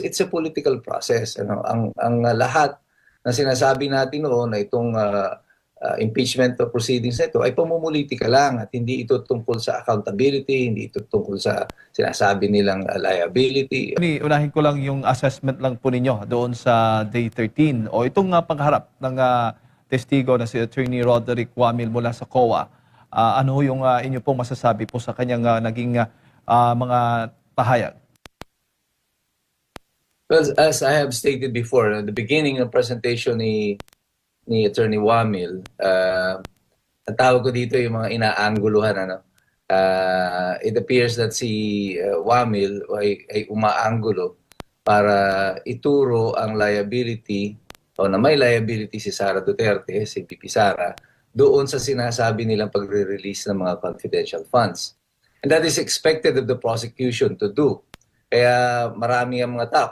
it's a political process. Ano? Ang lahat na sinasabi natin noon na itong impeachment proceedings na ito ay pamumulitika lang at hindi ito tungkol sa accountability, hindi ito tungkol sa sinasabi nilang liability. Unahin ko lang yung assessment lang po ninyo doon sa Day 13 o itong pagharap ng testigo na si Attorney Roderick Wamil mula sa COA. Ano yung inyo pong masasabi po sa kanyang naging mga pahayag? Well, as I have stated before, at the beginning ng presentation ni Attorney Wamil, ang tawag ko dito yung mga inaangguluhan. Ano? It appears that si Wamil ay umaanggulo para ituro ang liability o na may liability si Sara Duterte, si VP Sara, doon sa sinasabi nilang pagre-release ng mga confidential funds. And that is expected of the prosecution to do. Kaya marami ang mga tao.